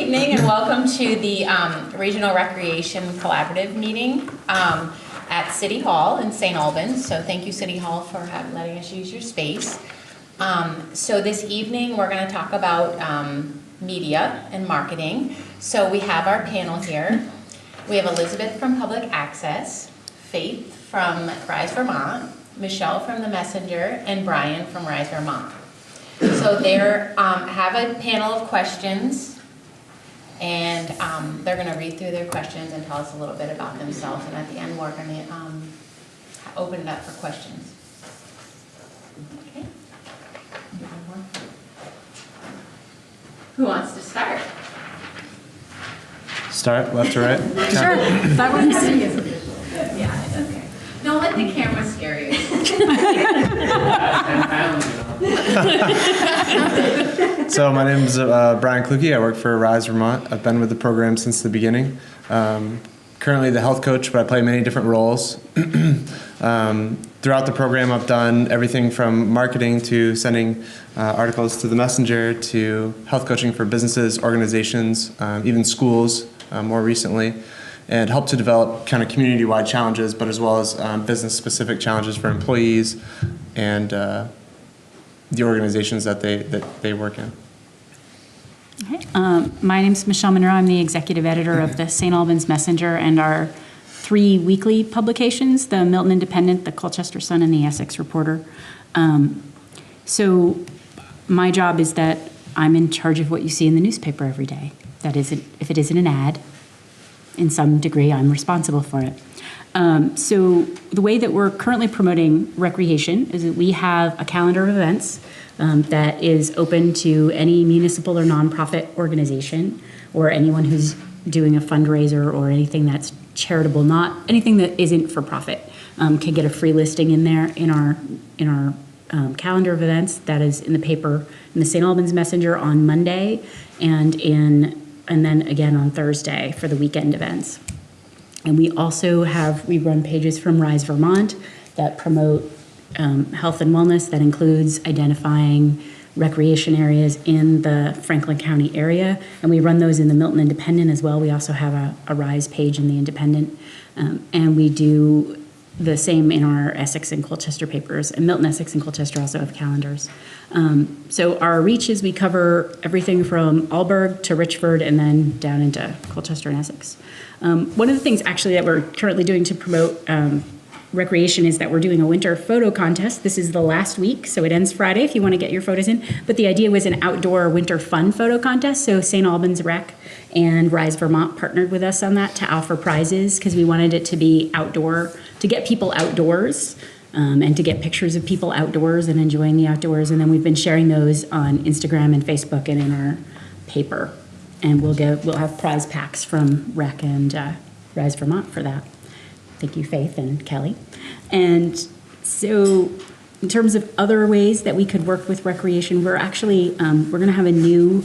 evening and welcome to the Regional Recreation Collaborative meeting at City Hall in St. Albans. So thank you, City Hall, for letting us use your space. So this evening we're going to talk about media and marketing. So we have our panel here. We have Elizabeth from Public Access, Faith from Rise Vermont, Michelle from The Messenger, and Brian from Rise Vermont. So they have a panel of questions, and they're going to read through their questions and tell us a little bit about themselves. And at the end, we're going to open it up for questions. Okay. Who wants to start? Start left to right? Sure. That works. Yeah, it's okay. Don't let the camera scare you. So my name is Brian Kluge. I work for Rise Vermont. I've been with the program since the beginning. Currently the health coach, but I play many different roles. Throughout the program, I've done everything from marketing to sending articles to the Messenger to health coaching for businesses, organizations, even schools more recently, and help to develop kind of community-wide challenges, but as well as business-specific challenges for employees and the organizations that they work in. Okay. My name is Michelle Monroe. I'm the executive editor of the St. Albans Messenger and our 3 weekly publications, the Milton Independent, the Colchester Sun, and the Essex Reporter. So my job is that I'm in charge of what you see in the newspaper every day. That isn't, if it isn't an ad, in some degree, I'm responsible for it. So the way that we're currently promoting recreation is that we have a calendar of events that is open to any municipal or nonprofit organization or anyone who's doing a fundraiser or anything that's charitable, not anything that isn't for profit, can get a free listing in there in our calendar of events that is in the paper in the St. Albans Messenger on Monday and then again on Thursday for the weekend events. And we also we run pages from Rise Vermont that promote health and wellness. That includes identifying recreation areas in the Franklin County area. And we run those in the Milton Independent as well. We also have a Rise page in the Independent. And we do the same in our Essex and Colchester papers. And Milton, Essex, and Colchester also have calendars. So our reach is we cover everything from Alburgh to Richford and then down into Colchester and Essex. One of the things actually that we're currently doing to promote recreation is that we're doing a winter photo contest. This is the last week, so it ends Friday if you want to get your photos in. But the idea was an outdoor winter fun photo contest. So St. Albans Rec and Rise Vermont partnered with us on that to offer prizes because we wanted it to be outdoor, to get people outdoors and to get pictures of people outdoors and enjoying the outdoors. And then we've been sharing those on Instagram and Facebook and in our paper. And we'll have prize packs from Rec and Rise Vermont for that. Thank you, Faith and Kelly. And so in terms of other ways that we could work with recreation, we're actually, we're going to have a new,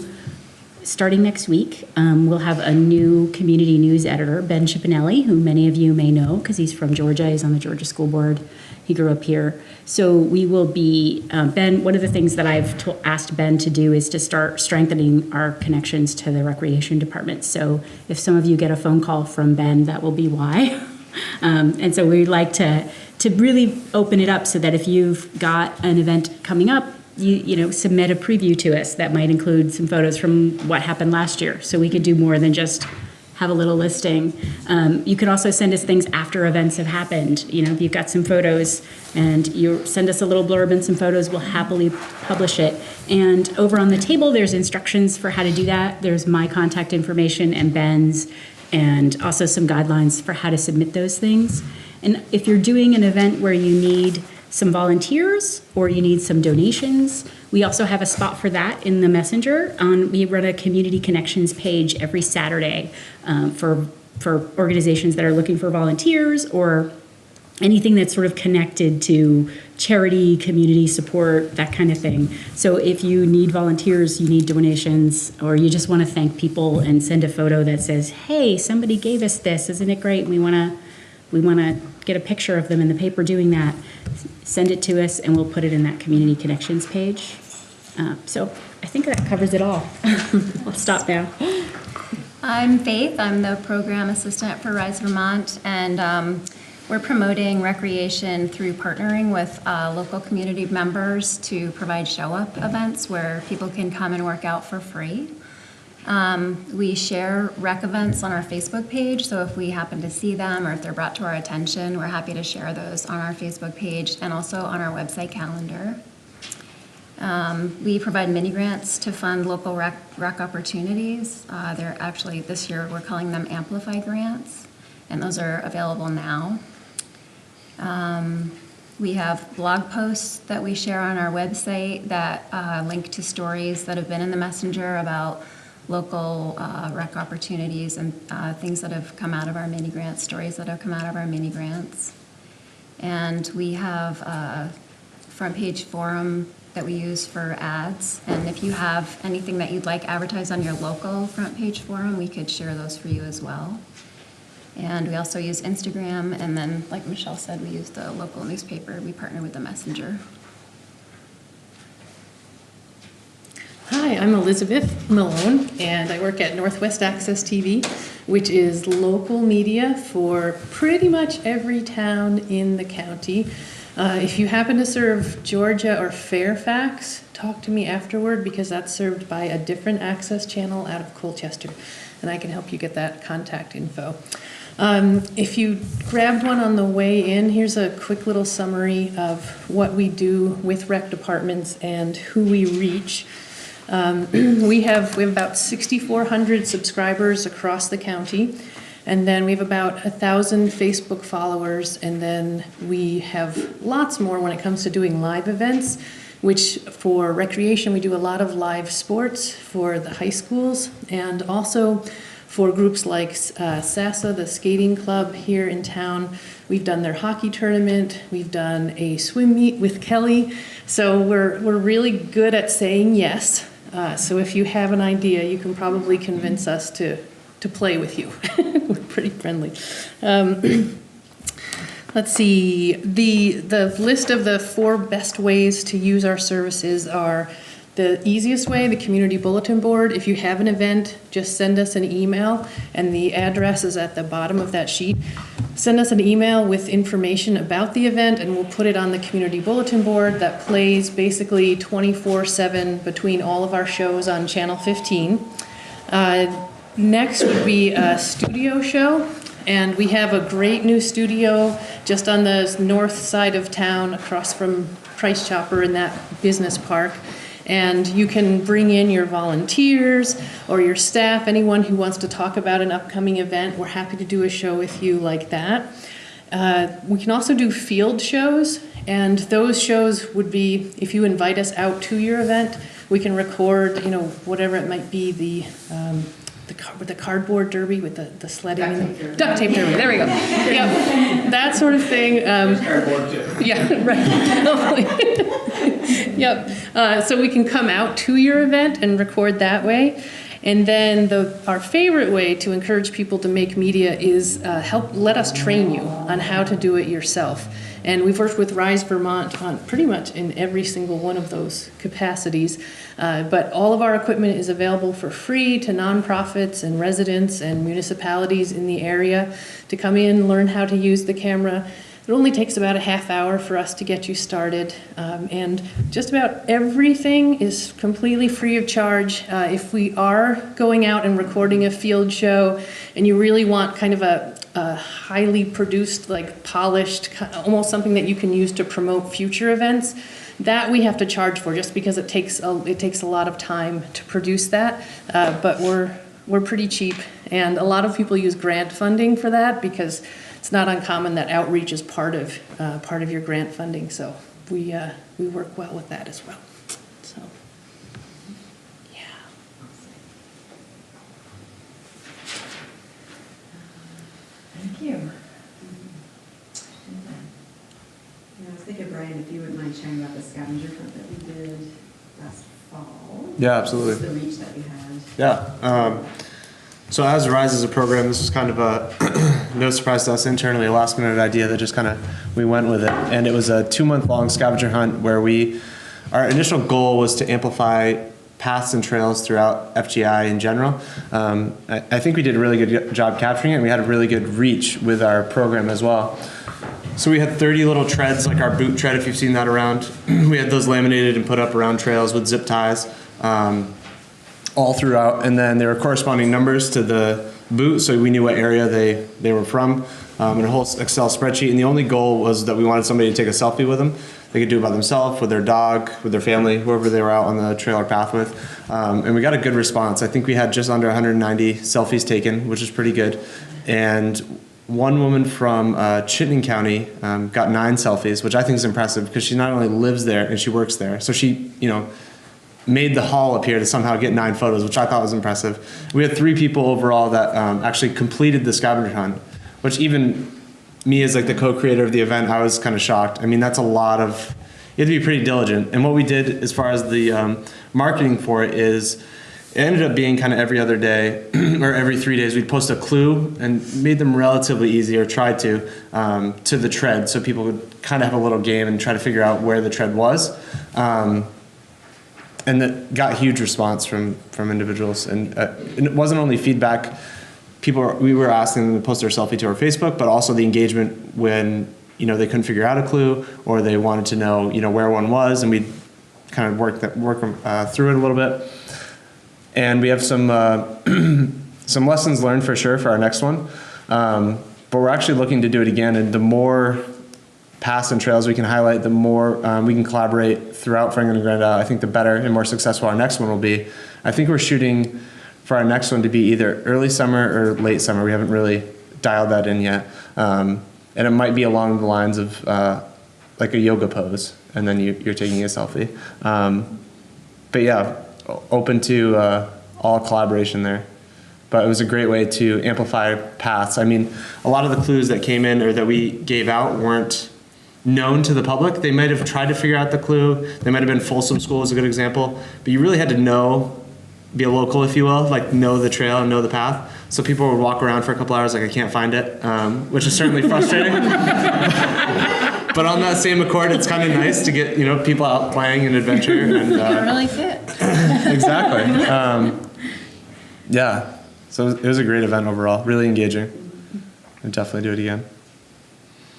starting next week, we'll have a new community news editor, Ben Chipinelli, who many of you may know because he's from Georgia. He's on the Georgia School Board. He grew up here. So we will be, Ben, one of the things that I've asked Ben to do is to start strengthening our connections to the recreation department. So if some of you get a phone call from Ben, that will be why. And so we'd like to really open it up so that if you've got an event coming up, you submit a preview to us that might include some photos from what happened last year. So we could do more than just have a little listing. You can also send us things after events have happened. If you've got some photos and you send us a little blurb and some photos, we'll happily publish it. And over on the table, there's instructions for how to do that. There's my contact information and Ben's, and also some guidelines for how to submit those things. And if you're doing an event where you need some volunteers or you need some donations, we also have a spot for that in the Messenger. We run a community connections page every Saturday for organizations that are looking for volunteers or anything that's sort of connected to charity, community support, that kind of thing. So if you need volunteers, you need donations, or you just want to thank people and send a photo that says, hey, somebody gave us this, isn't it great? We want to get a picture of them in the paper doing that. Send it to us and we'll put it in that community connections page. So I think that covers it all. I'll stop now. I'm Faith. I'm the program assistant for Rise Vermont, and we're promoting recreation through partnering with local community members to provide show-up events where people can come and work out for free. We share rec events on our Facebook page, so if we happen to see them or if they're brought to our attention, we're happy to share those on our Facebook page and also on our website calendar. We provide mini grants to fund local rec opportunities. They're actually, this year, we're calling them Amplify Grants, and those are available now. We have blog posts that we share on our website that link to stories that have been in the messenger about local rec opportunities and things that have come out of our mini grants, stories that have come out of our mini grants. And we have a front page forum that we use for ads. And if you have anything that you'd like advertised on your local front page forum, we could share those for you as well. And we also use Instagram, and then, like Michelle said, we use the local newspaper. We partner with the Messenger. Hi, I'm Elizabeth Malone, and I work at Northwest Access TV, which is local media for pretty much every town in the county. If you happen to serve Georgia or Fairfax, talk to me afterward because that's served by a different access channel out of Colchester, and I can help you get that contact info. If you grabbed one on the way in, here's a quick little summary of what we do with rec departments and who we reach. We have about 6,400 subscribers across the county, and then we have about 1,000 Facebook followers, and then we have lots more when it comes to doing live events, which for recreation we do a lot of live sports for the high schools, and also for groups like SASA, the skating club here in town. We've done their hockey tournament, we've done a swim meet with Kelly, so we're really good at saying yes. So if you have an idea, you can probably convince us to play with you. We're pretty friendly. Let's see, the list of the 4 best ways to use our services are the easiest way, the community bulletin board. If you have an event, just send us an email, and the address is at the bottom of that sheet. Send us an email with information about the event, and we'll put it on the community bulletin board that plays basically 24/7 between all of our shows on Channel 15. Next would be a studio show, and we have a great new studio just on the north side of town across from Price Chopper in that business park. And you can bring in your volunteers or your staff, anyone who wants to talk about an upcoming event. We're happy to do a show with you like that. We can also do field shows, and those shows would be, if you invite us out to your event, we can record, whatever it might be, the cardboard derby with the sledding. Duct tape derby, there we go. Yep, that sort of thing. Cardboard too. Yeah, right. Yep, so we can come out to your event and record that way. And then our favorite way to encourage people to make media is let us train you on how to do it yourself. And we've worked with Rise Vermont on pretty much in every single one of those capacities. But all of our equipment is available for free to nonprofits and residents and municipalities in the area to come in, learn how to use the camera. It only takes about a half hour for us to get you started, and just about everything is completely free of charge. If we are going out and recording a field show and you really want kind of a highly produced, like polished, almost something that you can use to promote future events, that we have to charge for just because it takes a lot of time to produce that, but we're pretty cheap, and a lot of people use grant funding for that because it's not uncommon that outreach is part of your grant funding, so we work well with that as well. So, yeah. Thank you. I was thinking, Brian, if you wouldn't mind sharing about the scavenger hunt that we did last fall. Yeah, absolutely. The reach that we had. Yeah. So as Rise is a program, this was kind of a no surprise to us internally, a last minute idea that just kind of, we went with it. And it was a 2-month long scavenger hunt where our initial goal was to amplify paths and trails throughout FGI in general. I think we did a really good job capturing it, and we had a really good reach with our program as well. So we had 30 little treads, like our boot tread, if you've seen that around. We had those laminated and put up around trails with zip ties all throughout. And then there were corresponding numbers to the boot, so we knew what area they were from, and a whole Excel spreadsheet. And the only goal was that we wanted somebody to take a selfie with them. They could do it by themselves, with their dog, with their family, whoever they were out on the trail or path with. And we got a good response. I think we had just under 190 selfies taken, which is pretty good. And one woman from Chittenden County got 9 selfies, which I think is impressive because she not only lives there and she works there. So she, made the hall appear to somehow get 9 photos, which I thought was impressive. We had 3 people overall that actually completed the scavenger hunt, which even me as like the co-creator of the event, I was kind of shocked. I mean, that's a lot of, you have to be pretty diligent. And what we did as far as the marketing for it is, it ended up being kind of every other day or every 3 days, we'd post a clue and made them relatively easy, or tried to the tread, so people would kind of have a little game and try to figure out where the tread was. And that got huge response from individuals. And it wasn't only feedback. We were asking them to post their selfie to our Facebook, but also the engagement when they couldn't figure out a clue, or they wanted to know where one was, and we'd kind of work through it a little bit. And we have some lessons learned for sure for our next one, but we're actually looking to do it again. And the more paths and trails we can highlight, the more we can collaborate throughout Franklin and Grand Isle. I think the better and more successful our next one will be. I think we're shooting for our next one to be either early summer or late summer. We haven't really dialed that in yet. And it might be along the lines of like a yoga pose, and then you're taking a selfie. But yeah, open to all collaboration there. But it was a great way to amplify paths. I mean, a lot of the clues that came in or that we gave out weren't known to the public. They might have tried to figure out the clue. They might have been Folsom School is a good example. But you really had to be a local, if you will, like know the trail and know the path. So people would walk around for a couple hours like, I can't find it, which is certainly frustrating. But on that same accord, it's kind of nice to get people out playing and adventure. And You're really fit. Exactly. Yeah. So it was a great event overall. Really engaging. I'd definitely do it again.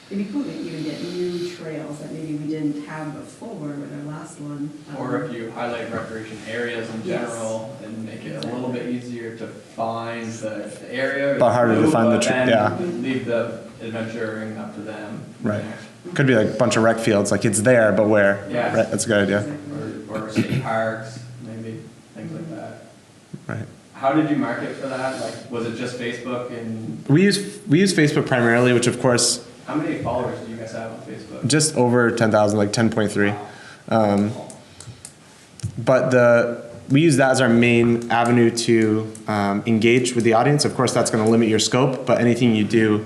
It'd be cool to even get new trails that maybe we didn't have before with our last one. Or if you highlight recreation areas in general and make it a little bit easier to find the area. But harder to find the trail, yeah. Leave the adventuring up to them. Right. Could be like a bunch of rec fields, like it's there, but where? Yeah. Right, that's a good idea. Or state parks, maybe, things like that. Right. How did you market for that? Like, was it just Facebook and? We use Facebook primarily, which of course. How many followers do you guys have on Facebook? Just over 10,000, like 10.3. But we use that as our main avenue to engage with the audience. Of course, that's going to limit your scope, but anything you do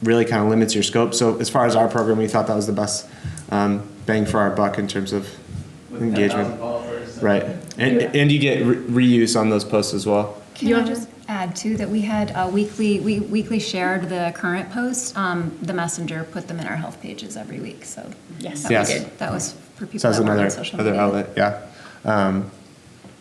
really kind of limits your scope. So as far as our program, we thought that was the best bang for our buck in terms of with engagement. 10,000 followers. Right. And you get reuse on those posts as well. Can I just add too that we had we weekly shared the current posts. The messenger put them in our health pages every week. So Yes. that was for people So that's that were another on social media. outlet, yeah.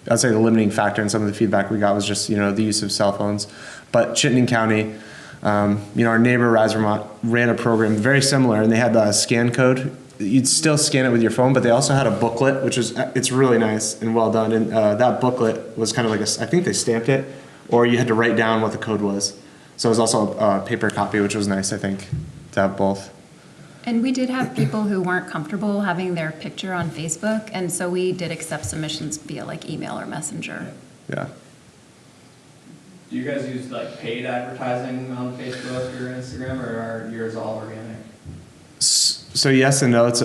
I'd say the limiting factor in some of the feedback we got was just the use of cell phones. But Chittenden County, our neighbor Rise Vermont ran a program very similar, and they had the scan code. You'd still scan it with your phone, but they also had a booklet, it's really nice and well done. And that booklet was kind of like I think they stamped it, or you had to write down what the code was. So it was also a paper copy, which was nice, I think, to have both. And we did have people who weren't comfortable having their picture on Facebook, and so we did accept submissions via like email or messenger. Yeah. Do you guys use like paid advertising on Facebook or Instagram, or are yours all organic? So yes and no. It's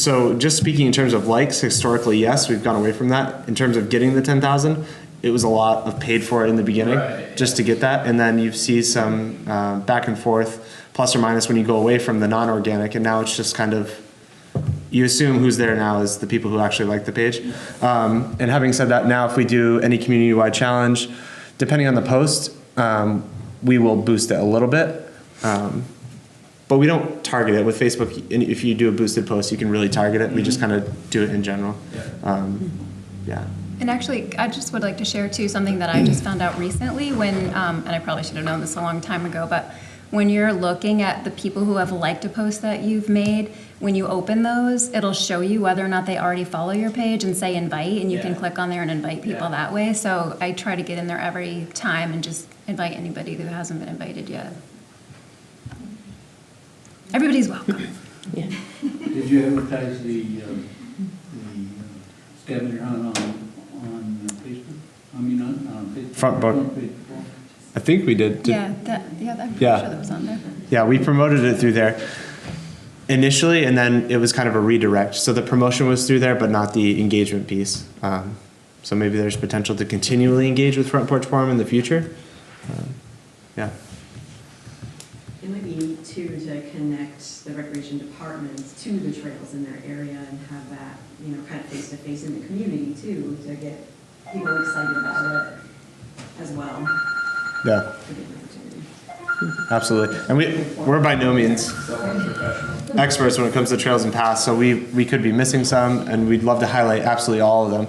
so just speaking in terms of likes, historically, yes, we've gone away from that. In terms of getting the 10,000, it was a lot of paid for it in the beginning, just to get that, and then you see some back and forth, plus or minus when you go away from the non-organic, and now it's just kind of you assume who's there now is the people who actually like the page. And having said that, now if we do any community-wide challenge, depending on the post, we will boost it a little bit. But we don't target it with Facebook. And if you do a boosted post, you can really target it. We just kind of do it in general. Yeah. And actually, I just would like to share too, something that I just found out recently when, and I probably should have known this a long time ago, but when you're looking at the people who have liked a post that you've made, when you open those, it'll show you whether or not they already follow your page and say invite, and you can click on there and invite people that way. So I try to get in there every time and just invite anybody who hasn't been invited yet. Everybody's welcome. Did you advertise the scavenger hunt on Facebook? I mean, on Facebook? Front book. I think we did. I'm pretty sure that was on there. Yeah, we promoted it through there initially, and then it was kind of a redirect. So the promotion was through there, but not the engagement piece. So maybe there's potential to continually engage with Front Porch Forum in the future. Yeah. It might be neat too to connect the recreation departments to the trails in their area and have that, kind of face to face in the community too, to get people excited about it as well. Yeah. Absolutely. And we're by no means experts when it comes to trails and paths, so we could be missing some, and we'd love to highlight absolutely all of them.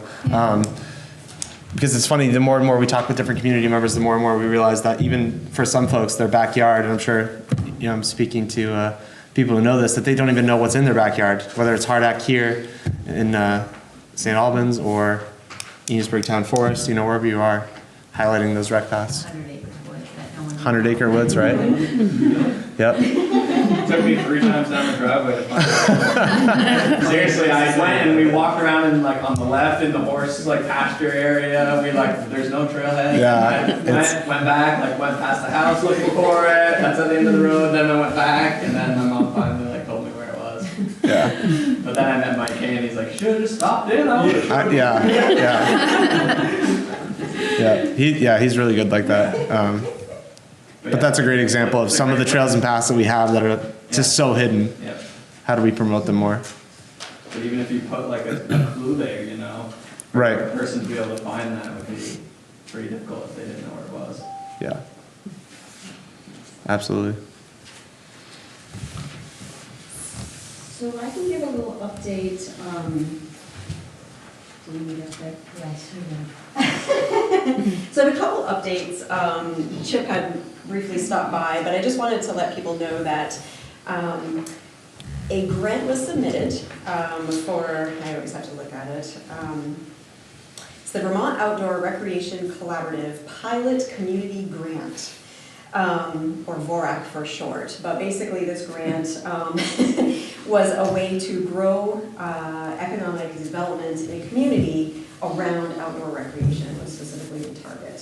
Because it's funny, the more and more we talk with different community members, the more and more we realize that even for some folks, their backyard, and I'm sure I'm speaking to people who know this, that they don't even know what's in their backyard, whether it's Hardack here in St. Albans or Enosburg Town Forest, wherever you are, highlighting those rec paths. 100-acre woods, right? Yep. It took me 3 times down the driveway to find it. Seriously, I went and we walked around and on the left in the horse pasture area. We there's no trailhead. Yeah. Went back, went past the house looking for it. That's at the end of the road. Then I went back, and then my mom finally told me where it was. Yeah. But then I met Mike Kay, and he's like, "Should have just stopped in." Yeah, he's really good like that. But that's a great example of some of the trails and paths that we have that are just so hidden. Yep. How do we promote them more? But even if you put a clue there, Right. for a person to be able to find that would be pretty difficult if they didn't know where it was. Yeah. Absolutely. So I can give a little update. Do we need it there? Yes, we do. So a couple updates. Chip had briefly stopped by, but I just wanted to let people know that a grant was submitted for, I always have to look at it. It's the Vermont Outdoor Recreation Collaborative Pilot Community Grant, or VORAC for short. But basically this grant was a way to grow economic development in a community around outdoor recreation, was specifically the target.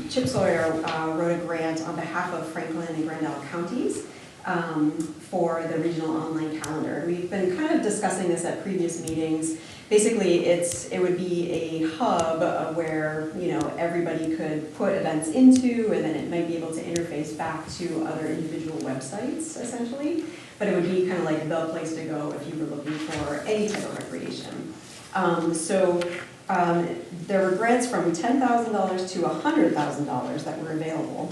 Chip Sawyer wrote a grant on behalf of Franklin and Grand Isle counties for the regional online calendar. We've been kind of discussing this at previous meetings. Basically, it would be a hub where everybody could put events into, and then it might be able to interface back to other individual websites, essentially. But it would be kind of like the place to go if you were looking for any type of recreation. There were grants from $10,000 to $100,000 that were available.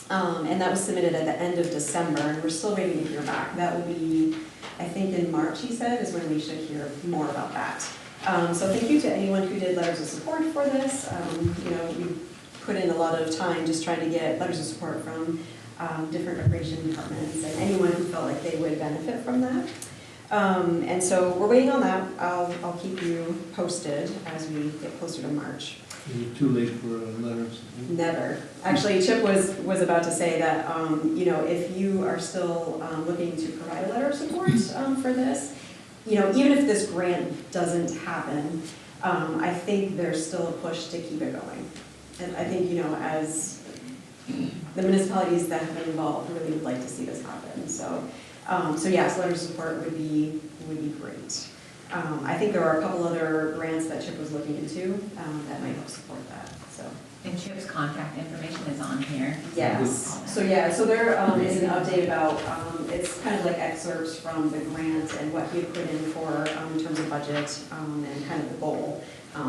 And that was submitted at the end of December, and we're still waiting to hear back. That will be, I think in March, he said, is when we should hear more about that. So thank you to anyone who did letters of support for this. We put in a lot of time just trying to get letters of support from different recreation departments and anyone who felt like they would benefit from that. And so we're waiting on that. I'll keep you posted as we get closer to March. Is it too late for a letter of support? Never. Actually, Chip was about to say that, if you are still looking to provide a letter of support for this, even if this grant doesn't happen, I think there's still a push to keep it going. And I think, as the municipalities that have been involved really would like to see this happen. So yes, letters of support would be great. I think there are a couple other grants that Chip was looking into that might help support that. So. And Chip's contact information is on here. Yes. So there is an update about it's kind of like excerpts from the grant and what he had put in for in terms of budget and kind of the goal,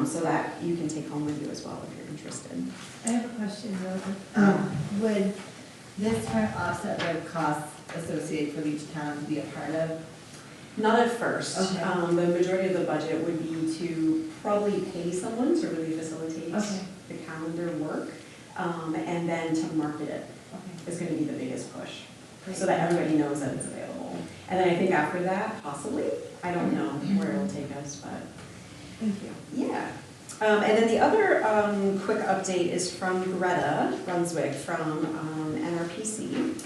so that you can take home with you as well if you're interested. I have a question though. this grant offset the costs associated for each town to be a part of? Not at first. Okay. The majority of the budget would be to probably pay someone to really facilitate Okay. the calendar work, and then to market it Okay. is going to be the biggest push, so that everybody knows that it's available. And then I think after that, possibly, I don't know where it'll take us, but Thank you. yeah. And then the other quick update is from Greta Brunswick from NRPC.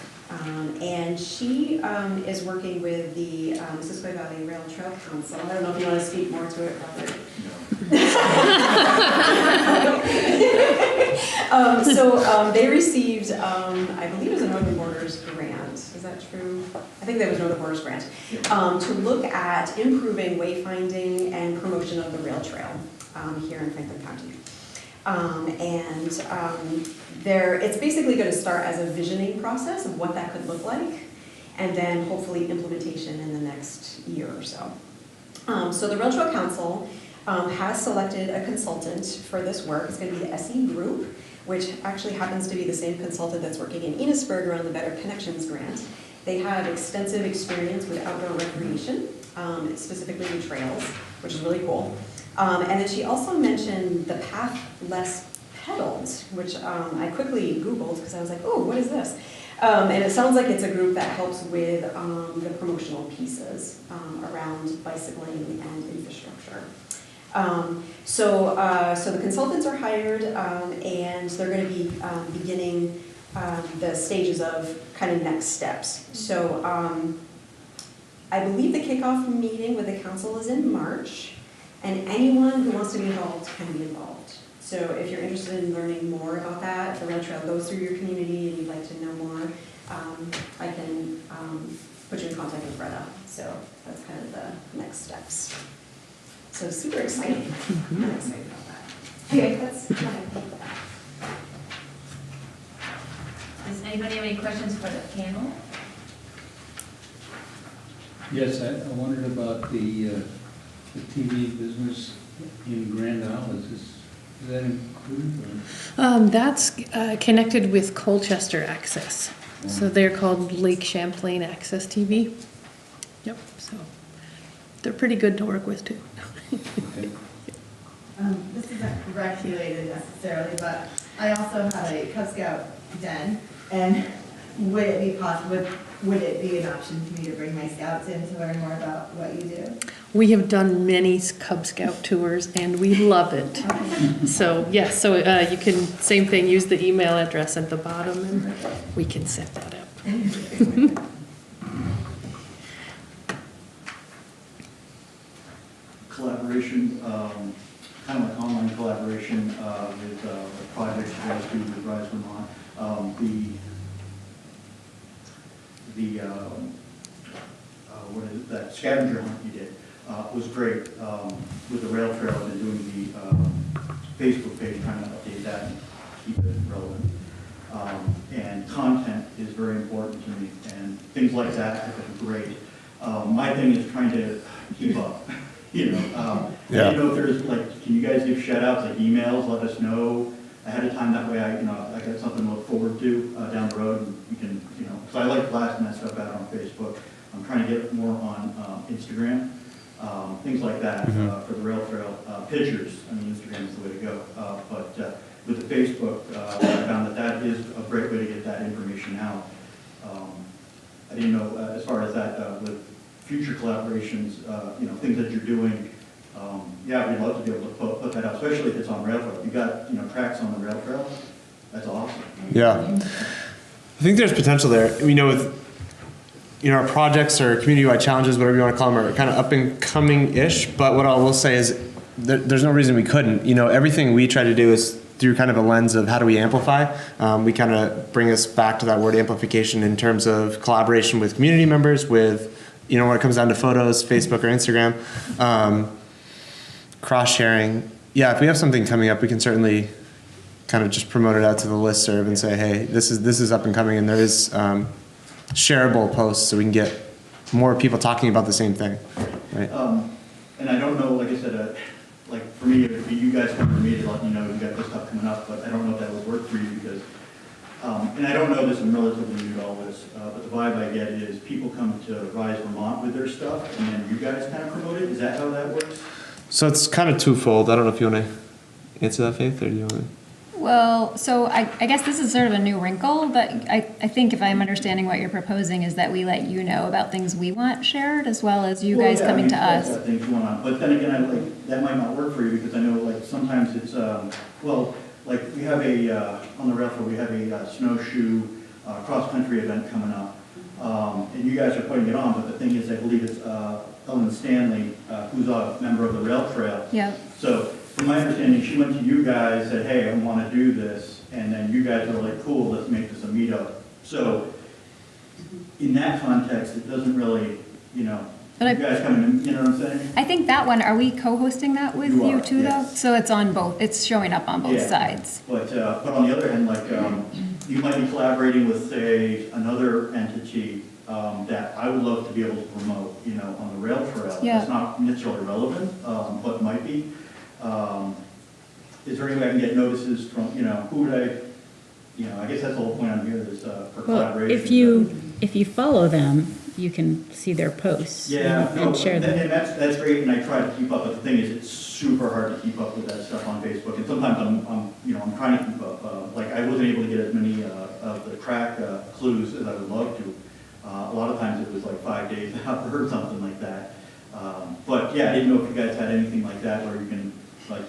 And she is working with the Missisquoi Valley Rail Trail Council. I don't know if you want to speak more to it, Robert. So they received, I believe it was a Northern Borders grant. Is that true? I think that was Northern Borders grant. To look at improving wayfinding and promotion of the rail trail here in Franklin County. It's basically going to start as a visioning process of what that could look like, and then hopefully implementation in the next year or so. So the Rail Trail Council has selected a consultant for this work. It's going to be the SE Group, which actually happens to be the same consultant that's working in Enosburg around the Better Connections grant. They have extensive experience with outdoor recreation, specifically in trails, which is really cool. And then she also mentioned the Path Less Pedaled, which I quickly Googled because I was like, oh, what is this? And it sounds like it's a group that helps with the promotional pieces around bicycling and infrastructure. So the consultants are hired, and they're going to be beginning the stages of kind of next steps. So I believe the kickoff meeting with the council is in March. And anyone who wants to be involved can be involved. So if you're interested in learning more about that, if the rail trail goes through your community and you'd like to know more, I can put you in contact with Greta. So that's kind of the next steps. So super exciting. I'm excited about that. Okay, that's fine. Does anybody have any questions for the panel? Yes, I wondered about the TV business in Grand Isle. Is that included? That's connected with Colchester Access. So they're called Lake Champlain Access TV. Yep, so they're pretty good to work with too. Okay. This isn't rec related necessarily, but I also have a Cub Scout den, and would it be possible, would it be an option for me to bring my scouts in to learn more about what you do? We have done many Cub Scout tours and we love it. So yes, so you can, same thing, use the email address at the bottom and we can set that up. Collaboration, kind of like online collaboration with projects you guys do with Rise Vermont. What is it, that scavenger hunt you did was great with the rail trail and doing the Facebook page, trying to update that and keep it relevant. And content is very important to me, and things like that have been great. My thing is trying to keep up. You know, I didn't know if there's like, can you guys give shout outs, like emails, let us know ahead of time, that way I got something to look forward to down the road, and we can, because I like blasting that stuff out on Facebook. I'm trying to get more on Instagram, things like that for the rail trail. Pictures, I mean, Instagram is the way to go. But with the Facebook, I found that is a great way to get that information out. I didn't know, as far as that, with future collaborations, things that you're doing, yeah, we'd love to be able to put that out, especially if it's on rail trail. If you got, tracks on the rail trail, that's awesome. Yeah. I think there's potential there. We know with, our projects or community-wide challenges, whatever you want to call them, are kind of up and coming-ish, but what I will say is there's no reason we couldn't. Everything we try to do is through kind of a lens of how do we amplify. We kind of bring us back to that word amplification in terms of collaboration with community members, with, when it comes down to photos, Facebook or Instagram, cross-sharing. Yeah, if we have something coming up, we can certainly kind of just promote it out to the listserv and say, hey, this is up and coming, and there is shareable posts so we can get more people talking about the same thing, right? And I don't know, like I said, like for me, if you guys come to me to let me know you got this stuff coming up, but I don't know if that would work for you because And I don't know this, I'm relatively new to all this, but the vibe I get is people come to Rise Vermont with their stuff, and then you guys kind of promote it. Is that how that works? So it's kind of twofold. I don't know if you want to answer that, Faith, or do you want to? Well, so I guess this is sort of a new wrinkle, but I think if I'm understanding what you're proposing is that we let you know about things we want shared as well as you guys coming to us. Things going on. But then again, that might not work for you because I know sometimes it's, we have on the rail trail, we have a snowshoe cross-country event coming up. And you guys are putting it on, but the thing is, I believe it's Ellen Stanley, who's a member of the rail trail. Yeah. So from my understanding, she went to you guys, said, hey, I want to do this, and then you guys are like, cool, let's make this a meetup. So in that context, it doesn't really, you guys come in, you know what I'm saying? I think that one, are we co-hosting that with you too, though? Yes. So it's on both, it's showing up on both sides. But on the other hand, you might be collaborating with, say, another entity that I would love to be able to promote, on the rail trail. Yeah. It's not necessarily relevant, but might be. Is there any way I can get notices from, who would I guess that's the whole point I'm here is for collaboration. If you follow them, you can see their posts and share them. And that's great, and I try to keep up, but the thing is, it's super hard to keep up with that stuff on Facebook, and sometimes I'm trying to keep up, I wasn't able to get as many of the track clues as I would love to. A lot of times it was 5 days after or something like that. But yeah, I didn't know if you guys had anything like that where you can,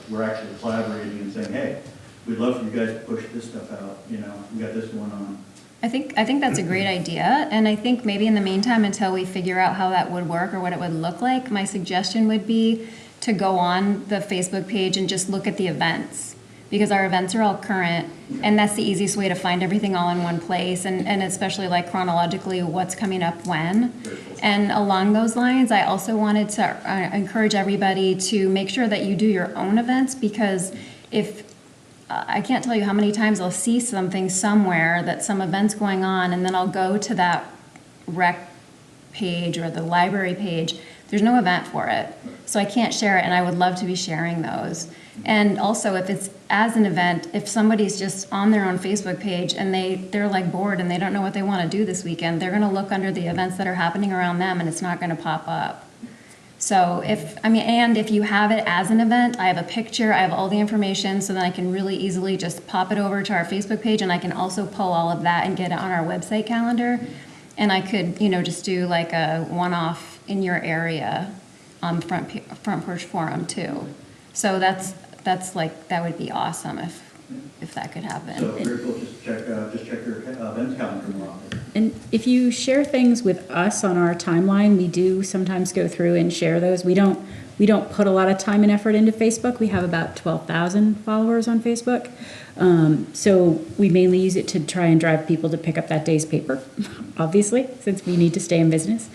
we're actually collaborating and saying, hey, we'd love for you guys to push this stuff out, we got this going on. I think that's a great idea, and I think maybe in the meantime, until we figure out how that would work or what it would look like, my suggestion would be to go on the Facebook page and just look at the events, because our events are all current, and that's the easiest way to find everything all in one place, and especially chronologically what's coming up when. And along those lines, I also wanted to encourage everybody to make sure that you do your own events, because if I can't tell you how many times I'll see something somewhere that some event's going on, and then I'll go to that rec page or the library page. There's no event for it, so I can't share it, and I would love to be sharing those. And also, if it's as an event, if somebody's just on their own Facebook page and they're bored and they don't know what they want to do this weekend, they're going to look under the events that are happening around them, and it's not going to pop up. So if you have it as an event, I have a picture, I have all the information, so then I can really easily just pop it over to our Facebook page, and I can also pull all of that and get it on our website calendar. And I could, just do a one-off in your area on Front Porch Forum too. So that would be awesome if that could happen. So very cool, just check your events calendar more often. And if you share things with us on our timeline, we do sometimes go through and share those. We don't put a lot of time and effort into Facebook. We have about 12,000 followers on Facebook. So we mainly use it to try and drive people to pick up that day's paper, obviously, since we need to stay in business.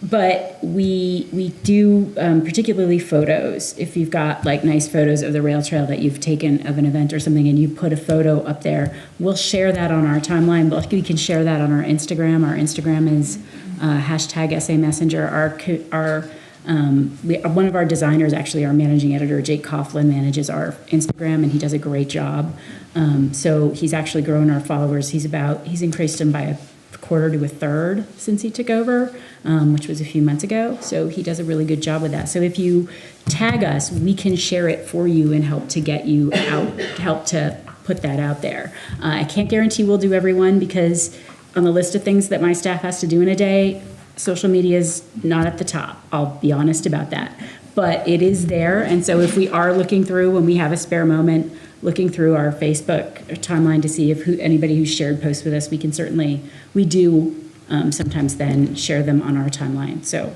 But we do particularly photos. If you've got nice photos of the rail trail that you've taken of an event or something, and you put a photo up there, we'll share that on our timeline. But we can share that on our Instagram. Our Instagram is #SAMessenger. One of our designers, actually our managing editor, Jake Coughlin, manages our Instagram, and he does a great job. So he's actually grown our followers. He's increased them by a quarter to a third since he took over, which was a few months ago. So he does a really good job with that. So if you tag us, we can share it for you and help to get you out, help to put that out there. I can't guarantee we'll do every one, because on the list of things that my staff has to do in a day, social media is not at the top. I'll be honest about that. But it is there, and so if we are looking through, when we have a spare moment, looking through our Facebook timeline to see if anybody who's shared posts with us, we do sometimes then share them on our timeline. So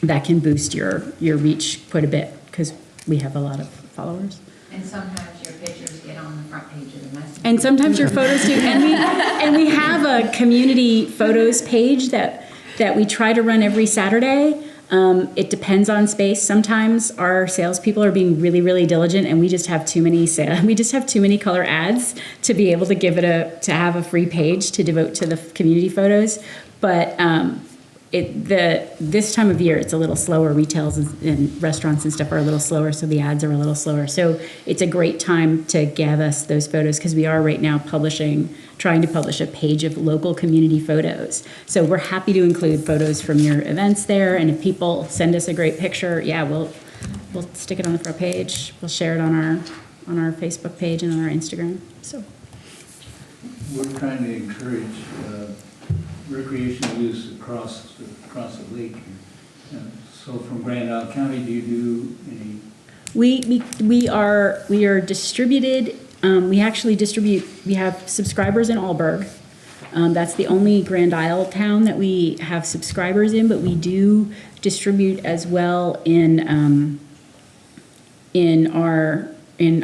that can boost your reach quite a bit, because we have a lot of followers. And sometimes your pictures get on the front page of the Messenger. And sometimes your photos do. And we have a community photos page that we try to run every Saturday. It depends on space. Sometimes our salespeople are being really, really diligent, and we just have too many color ads to be able to to have a free page to devote to the community photos. But this time of year, it's a little slower. Retails and restaurants and stuff are a little slower, so the ads are a little slower. So it's a great time to give us those photos because we are right now trying to publish a page of local community photos. So we're happy to include photos from your events there, and if people send us a great picture, yeah, we'll stick it on the front page. We'll share it on our Facebook page and on our Instagram. So We're trying to encourage recreational use across the lake. So from Grand Isle County, do you do any? We are distributed. We actually distribute. We have subscribers in Alburgh. That's the only Grand Isle town that we have subscribers in, but we do distribute as well in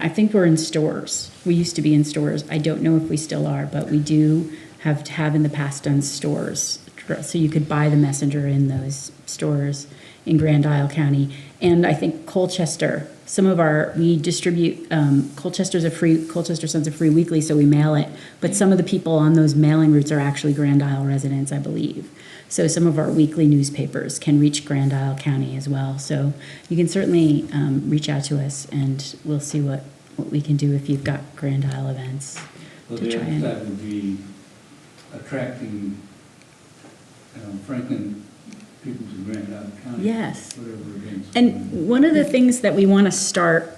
I think we're in stores. We used to be in stores. I don't know if we still are, but we do have in the past done stores. So you could buy the messenger in those stores in Grand Isle County. And I think Colchester, we distribute, Colchester sends a free weekly, so we mail it. But some of the people on those mailing routes are actually Grand Isle residents, I believe. So some of our weekly newspapers can reach Grand Isle County as well. So you can certainly reach out to us, and we'll see what we can do if you've got Grand Isle events. Well, that would be attracting Franklin people to Grand Isle County. Yes. Whatever it is. And one of the things that we want to start,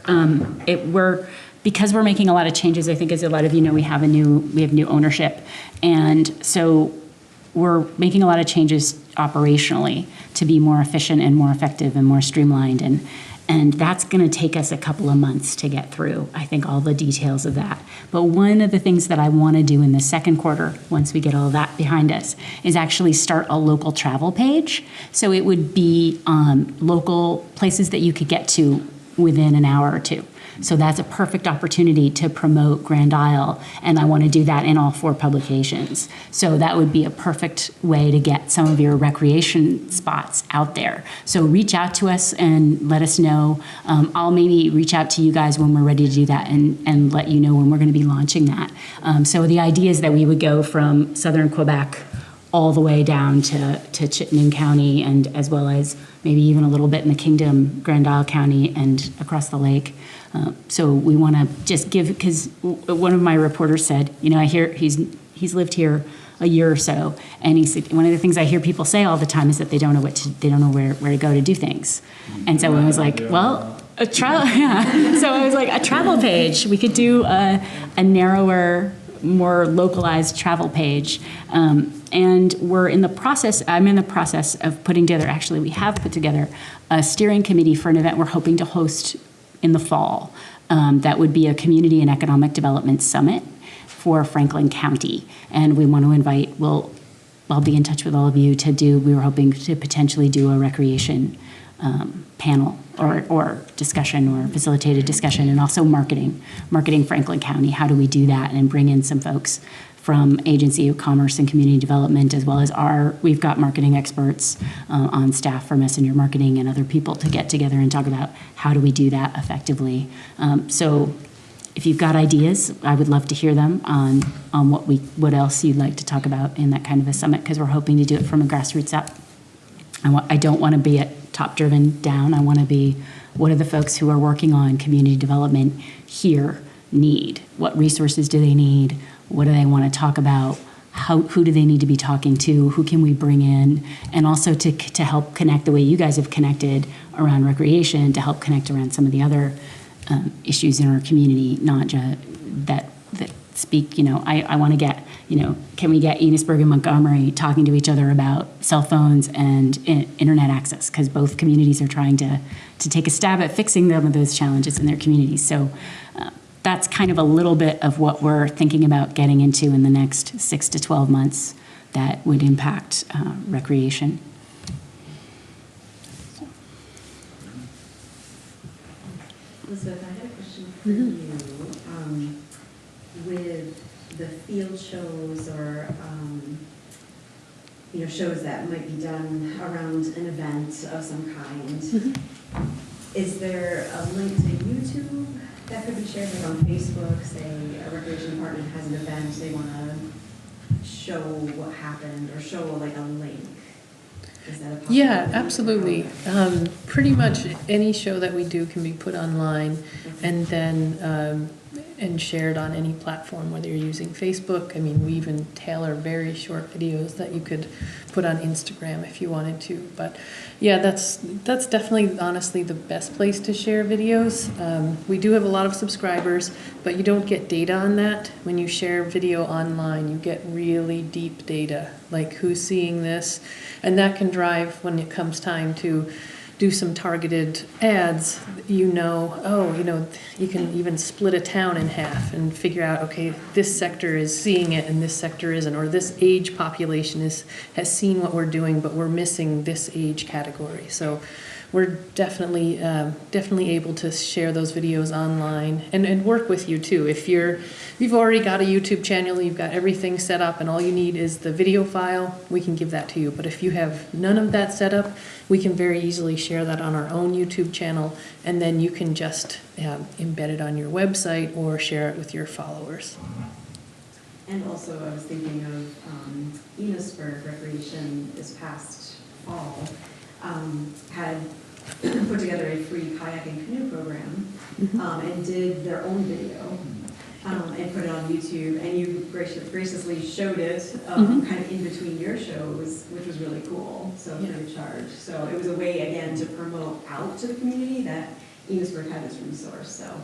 because we're making a lot of changes, I think as a lot of you know, we have new ownership. And so we're making a lot of changes operationally to be more efficient and more effective and more streamlined. And that's going to take us a couple of months to get through, I think, all the details of that. But one of the things that I want to do in the second quarter, once we get all that behind us, is actually start a local travel page. So it would be local places that you could get to within an hour or two. So that's a perfect opportunity to promote Grand Isle, and I want to do that in all 4 publications. So that would be a perfect way to get some of your recreation spots out there. So reach out to us and let us know. I'll maybe reach out to you guys when we're ready to do that and let you know when we're going to be launching that. So the idea is that we would go from southern Quebec all the way down to Chittenden County, and as well as maybe even a little bit in the Kingdom, Grand Isle County, and across the lake. So we want to just give, because one of my reporters said, I hear he's lived here a year or so, and he said one of the things I hear people say all the time is that they don't know where to go to do things, and so I was like, well, a travel, yeah. So I was like, a travel page. We could do a narrower, more localized travel page. And I'm in the process of putting together, actually we have put together a steering committee for an event we're hoping to host in the fall. That would be a community and economic development summit for Franklin County. And we want to invite, I'll be in touch with all of you we were hoping to potentially do a recreation panel or discussion or facilitated discussion, and also marketing Franklin County. How do we do that and bring in some folks from Agency of Commerce and Community Development, as well as we've got marketing experts on staff for messenger marketing and other people to get together and talk about how do we do that effectively. So if you've got ideas, I would love to hear them on what else you'd like to talk about in that kind of a summit, because we're hoping to do it from a grassroots up. I don't want to be at top driven down. I want to be, what do the folks who are working on community development here need? What resources do they need? What do they want to talk about? Who do they need to be talking to? Who can we bring in? And also to help connect the way you guys have connected around recreation, to help connect around some of the other issues in our community, not just that speak, I want to get, can we get Enosburg and Montgomery talking to each other about cell phones and internet access? Because both communities are trying to take a stab at fixing some of those challenges in their communities. So that's kind of a little bit of what we're thinking about getting into in the next 6 to 12 months that would impact recreation. Elizabeth, I had a question for you. With the field shows or shows that might be done around an event of some kind, is there a link to YouTube that could be shared, like on Facebook? Say a recreation department has an event, they want to show what happened or show like a link. Is that a possibility? Yeah, absolutely. Pretty much any show that we do can be put online and then and shared on any platform, whether you're using Facebook. I mean, we even tailor very short videos that you could put on Instagram if you wanted to. But yeah, that's definitely honestly the best place to share videos. We do have a lot of subscribers, but you don't get data on that. When you share video online, you get really deep data, like who's seeing this, and that can drive when it comes time to do some targeted ads, you know, you can even split a town in half and figure out, okay, this sector is seeing it and this sector isn't, or this age population has seen what we're doing, but we're missing this age category. So we're definitely able to share those videos online and work with you too. If you've already got a YouTube channel, you've got everything set up and all you need is the video file, we can give that to you. But if you have none of that set up, we can very easily share that on our own YouTube channel, and then you can just embed it on your website or share it with your followers. And also, I was thinking of Enosburg Recreation this past fall had put together a free kayak and canoe program and did their own video and put it on YouTube, and you graciously showed it kind of in between your shows, which was really cool, so free of charge. So it was a way, again, to promote out to the community that Enosburg had this resource, so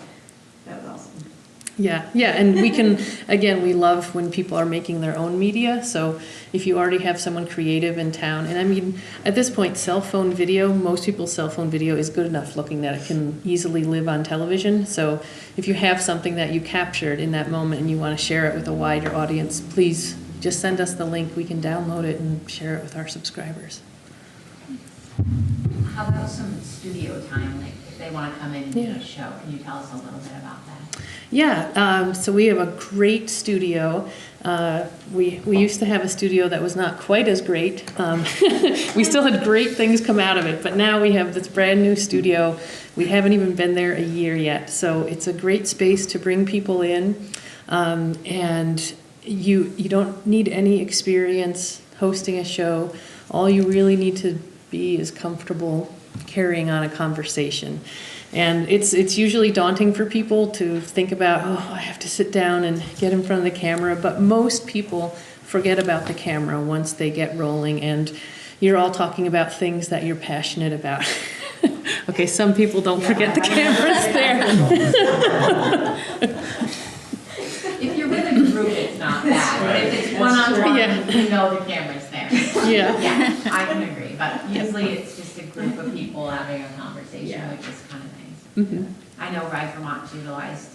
that was awesome. Yeah, and we can, again, we love when people are making their own media. So if you already have someone creative in town, and I mean, at this point, cell phone video, most people's cell phone video is good enough looking that it can easily live on television. So if you have something that you captured in that moment and you want to share it with a wider audience, please just send us the link. We can download it and share it with our subscribers. How about some studio time, like if they want to come in and do a show? Can you tell us a little bit about that? Yeah, so we have a great studio. We used to have a studio that was not quite as great. We still had great things come out of it, but now we have this brand new studio. We haven't even been there a year yet, so it's a great space to bring people in. And you don't need any experience hosting a show. All you really need to be is comfortable carrying on a conversation. And it's usually daunting for people to think about, oh, I have to sit down and get in front of the camera, but most people forget about the camera once they get rolling, and you're all talking about things that you're passionate about. Okay, some people don't forget the camera's there. If you're with a group, it's not bad, but if it's one-on-one, you know the camera's there. Yeah, I can agree, but usually it's just a group of people having a conversation, which is kind of nice. I know Rise Vermont's utilized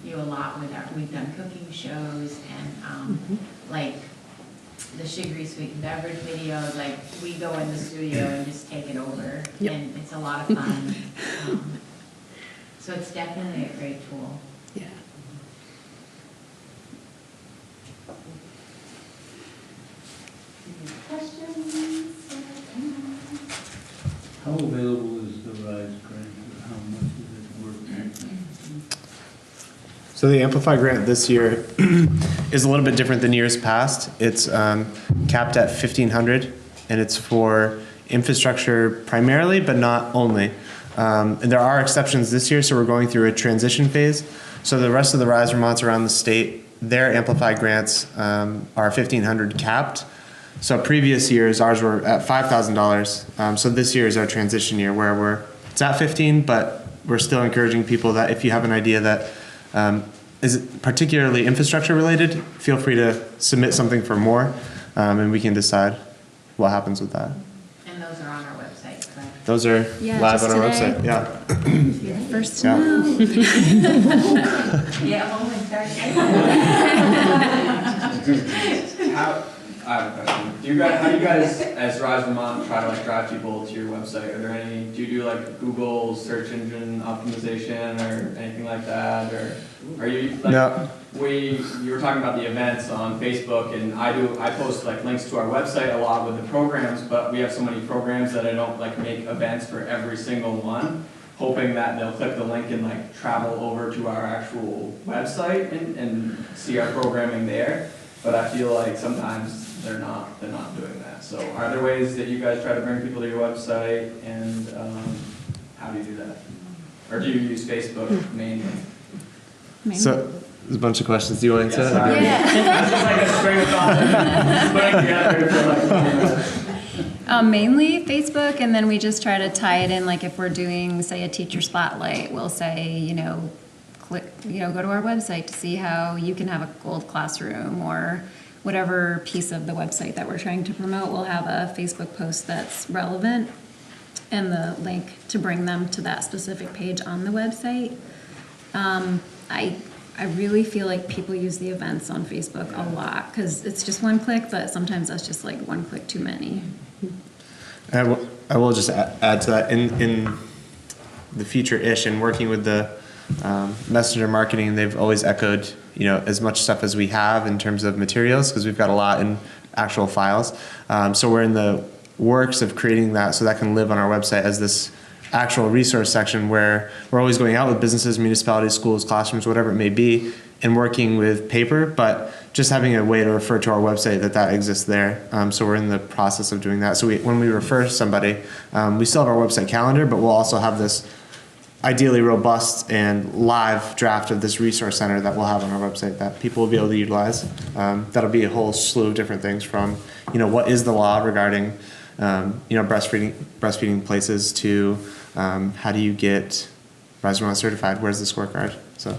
you a lot with we've done cooking shows and like the sugary sweetened beverage videos, like we go in the studio and just take it over, and it's a lot of fun. So it's definitely a great tool. Yeah. Questions? How available is the RISE grant? How much is it worth? So the Amplify Grant this year is a little bit different than years past. It's capped at $1,500, and it's for infrastructure primarily, but not only. And there are exceptions this year, so we're going through a transition phase. So the rest of the Rise Vermonts around the state, their Amplify grants are $1,500 capped. So previous years, ours were at $5,000. So this year is our transition year where it's at 15, but we're still encouraging people that if you have an idea that is particularly infrastructure related, feel free to submit something for more, and we can decide what happens with that. And those are on our website, correct? Those are live on our today. website. Yeah. You're the first to know. Yeah, oh, and start. I have a question. How do you guys, as Rise Vermont, try to like drive people to your website? Are there do you do like Google search engine optimization or anything like that? Or are you like, No. You were talking about the events on Facebook, and I post like links to our website a lot with the programs, but we have so many programs that I don't like make events for every single one, hoping that they'll click the link and like travel over to our actual website and see our programming there. But I feel like sometimes they're not doing that. So are there ways that you guys try to bring people to your website, and how do you do that? Or do you use Facebook mainly? So there's a bunch of questions. Do you want to? Yeah, sorry. That's just like a string of thoughts putting together for like Mainly Facebook, and then we just try to tie it in, like if we're doing, say, a teacher spotlight, we'll say, click, go to our website to see how you can have a gold classroom, or whatever piece of the website that we're trying to promote, we'll have a Facebook post that's relevant and the link to bring them to that specific page on the website. I really feel like people use the events on Facebook a lot because it's just one click, but sometimes that's just like one click too many. I will just add to that in the future-ish and working with the messenger marketing, they've always echoed as much stuff as we have in terms of materials, because we've got a lot in actual files. So we're in the works of creating that so that can live on our website as this actual resource section where we're always going out with businesses, municipalities, schools, classrooms, whatever it may be, and working with paper, but just having a way to refer to our website that exists there. So we're in the process of doing that. So when we refer somebody, we still have our website calendar, but we'll also have this ideally robust and live draft of this resource center that we'll have on our website that people will be able to utilize. That'll be a whole slew of different things from, what is the law regarding, breastfeeding places to how do you get Rise Vermont certified? Where's the scorecard? So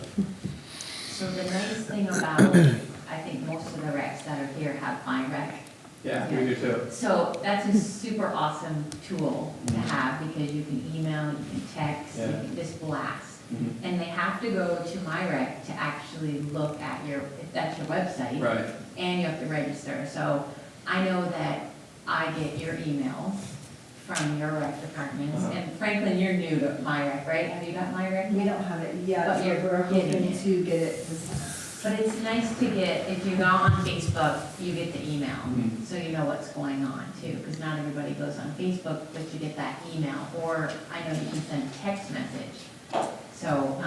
the nice thing about, I think most of the recs that are here have MyRec. Yeah, we do too. So that's a super awesome tool to have because you can email, you can text, you can just blast. Mm-hmm. And they have to go to MyRec to actually look at if that's your website. Right. And you have to register. So I know that I get your emails from your rec departments. And Franklin, you're new to MyRec, right? Have you got MyRec? We don't have it yet, But so you're we're getting hoping it. to get it this summer. But it's nice to get, if you go on Facebook, you get the email, Mhm. so you know what's going on too, because not everybody goes on Facebook, but you get that email, or I know you can send a text message. So,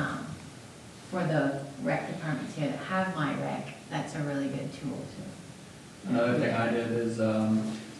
for the rec departments here that have MyRec, that's a really good tool too. Another thing I did is